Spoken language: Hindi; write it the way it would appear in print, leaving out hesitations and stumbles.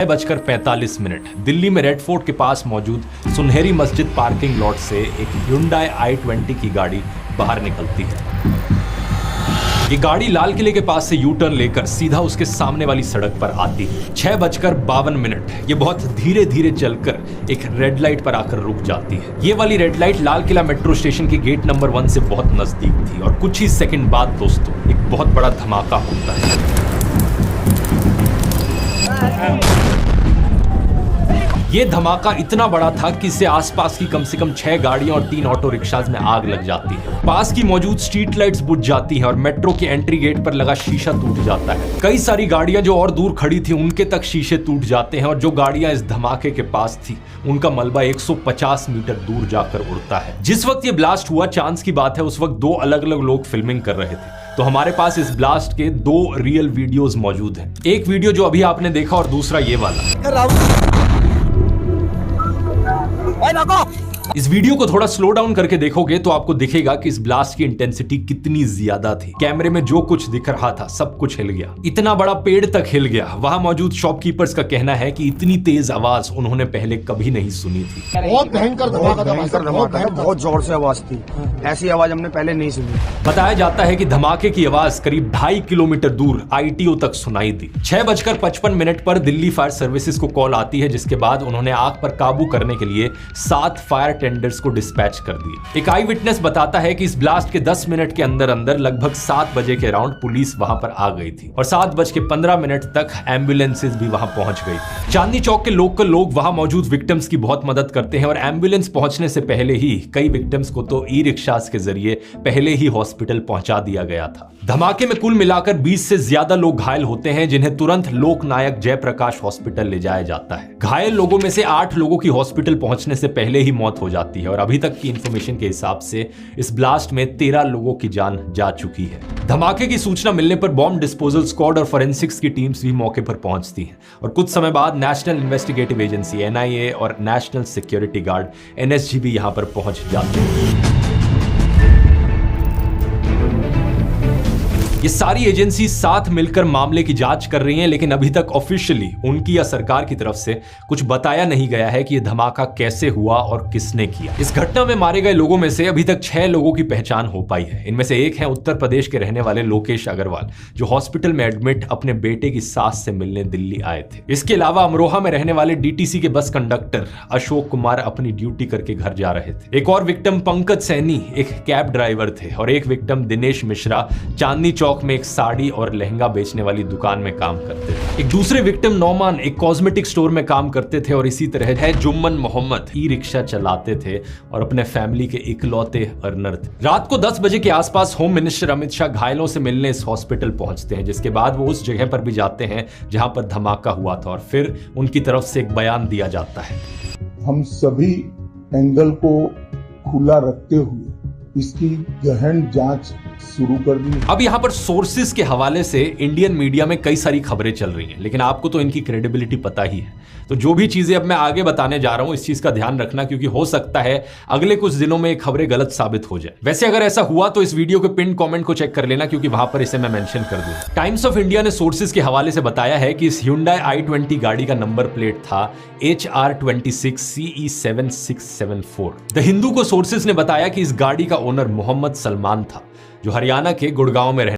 6:45 दिल्ली में रेड फोर्ट के पास मौजूद सुनहरी मस्जिद पार्किंग लॉट से एक Hyundai i20 की गाड़ी बाहर निकलती है। ये गाड़ी लाल किले के पास से यू टर्न लेकर सीधा उसके सामने वाली सड़क पर आती है। 6:52 ये बहुत धीरे धीरे चलकर एक रेड लाइट पर आकर रुक जाती है। ये वाली red light Lal Qila metro station के गेट नंबर 1 से बहुत नजदीक थी और कुछ ही सेकंड बाद दोस्तों एक बहुत बड़ा धमाका होता है। ये धमाका इतना बड़ा था कि इससे आसपास की कम से कम 6 गाड़ियां और 3 ऑटो रिक्शाज में आग लग जाती है। पास की मौजूद स्ट्रीट लाइट्स बुझ जाती हैं और मेट्रो के एंट्री गेट पर लगा शीशा टूट जाता है। कई सारी गाड़ियां जो और दूर खड़ी थी उनके तक शीशे टूट जाते हैं और जो गाड़ियां इस धमाके के पास थी उनका मलबा 150 मीटर दूर जाकर उड़ता है। जिस वक्त ये ब्लास्ट हुआ, चांस की बात है उस वक्त 2 अलग अलग लोग फिल्मिंग कर रहे थे। तो हमारे पास इस ब्लास्ट के 2 रियल वीडियोस मौजूद हैं। एक वीडियो जो अभी आपने देखा और दूसरा ये वाला। इस वीडियो को थोड़ा स्लो डाउन करके देखोगे तो आपको दिखेगा कि इस ब्लास्ट की इंटेंसिटी कितनी ज्यादा थी। कैमरे में जो कुछ दिख रहा था सब कुछ हिल गया, इतना बड़ा पेड़ तक हिल गया। वहां मौजूद शॉपकीपर्स का कहना है कि इतनी तेज आवाज उन्होंने पहले कभी नहीं सुनी थी। बहुत भयंकर धमाका, बहुत जोर से आवाज थी, ऐसी आवाज हमने पहले नहीं सुनी। बताया जाता है कि धमाके की आवाज करीब 2.5 किलोमीटर दूर ITO तक सुनाई दी। 6:55 पर दिल्ली फायर सर्विसेज को कॉल आती है, जिसके बाद उन्होंने आग पर काबू करने के लिए 7 फायर टेंडर्स को डिस्पैच कर दिए। एक आई विटनेस बताता है कि इस ब्लास्ट के 10 मिनट के अंदर अंदर लगभग 7 बजे के अराउंड पुलिस वहां पर आ गई थी और 7:15 तक एम्बुलेंसेज भी वहां पहुंच गई थी। चांदनी चौक के लोकल लोग वहां मौजूद विक्टिम्स की बहुत मदद करते हैं और एम्बुलेंस पहुंचने से पहले ही कई विक्टिम्स को तो ई रिक्शास के जरिए पहले ही हॉस्पिटल पहुंचा दिया गया था। धमाके में कुल मिलाकर 20 से ज्यादा लोग घायल होते हैं, जिन्हें तुरंत लोकनायक जयप्रकाश हॉस्पिटल ले जाया जाता है। घायल लोगों में से 8 लोगों की हॉस्पिटल पहुंचने से पहले ही मौत हो जाती है और अभी तक की इंफॉर्मेशन के हिसाब से इस ब्लास्ट में 13 लोगों की जान जा चुकी है। धमाके की सूचना मिलने पर बॉम्ब डिस्पोजल स्क्वाड और फोरेंसिक्स की टीम्स भी मौके पर पहुंचती हैं और कुछ समय बाद नेशनल इन्वेस्टिगेटिव एजेंसी NIA और नेशनल सिक्योरिटी गार्ड NSG भी यहां पर पहुंच जाते हैं। ये सारी एजेंसी साथ मिलकर मामले की जांच कर रही हैं, लेकिन अभी तक ऑफिशियली उनकी या सरकार की तरफ से कुछ बताया नहीं गया है कि यह धमाका कैसे हुआ और किसने किया। इस घटना में मारे गए लोगों में से अभी तक 6 लोगों की पहचान हो पाई है। इनमें से एक है उत्तर प्रदेश के रहने वाले लोकेश अग्रवाल, जो हॉस्पिटल में एडमिट अपने बेटे की सास से मिलने दिल्ली आए थे। इसके अलावा अमरोहा में रहने वाले DTC के बस कंडक्टर अशोक कुमार अपनी ड्यूटी करके घर जा रहे थे। एक और विक्टिम पंकज सैनी एक कैब ड्राइवर थे और एक विक्टिम दिनेश मिश्रा चांदनी चौक में एक साड़ी और लहंगा बेचने वाली दुकान में काम करते थे। एक दूसरे विक्टिम नौमान एक कॉस्मेटिक स्टोर में काम करते थे और इसी तरह है जुम्मन मोहम्मद ई रिक्शा चलाते थे और अपने फैमिली के इकलौते अर्नर थे। रात को 10 बजे के आसपास होम मिनिस्टर अमित शाह घायलों से मिलने इस हॉस्पिटल पहुंचते हैं, जिसके बाद वो उस जगह पर भी जाते हैं जहां पर धमाका हुआ था और फिर उनकी तरफ से एक बयान दिया जाता है। हम सभी एंगल को खुला रखते हुए इसकी गहन जांच शुरू कर दी। अब यहाँ पर सोर्सेज के हवाले से इंडियन मीडिया में कई सारी खबरें चल रही हैं, लेकिन आपको तो इनकी क्रेडिबिलिटी पता ही है। तो जो भी चीजें अब मैं आगे बताने जा रहा हूं इस चीज का ध्यान रखना, क्योंकि हो सकता है अगले कुछ दिनों में ये खबरें गलत साबित हो जाए। वैसे अगर ऐसा हुआ तो इस वीडियो के पिन कमेंट को चेक कर लेना, क्योंकि वहां पर इसे मैं मेंशन कर दूं। टाइम्स ऑफ इंडिया ने सोर्सेज के हवाले से बताया है कि इस Hyundai i20 गाड़ी का नंबर प्लेट था HR26 CE7674। द हिंदू को सोर्सेज ने बताया कि इस गाड़ी का ओनर मोहम्मद सलमान था, जो हरियाणा के गुड़गांव में रहने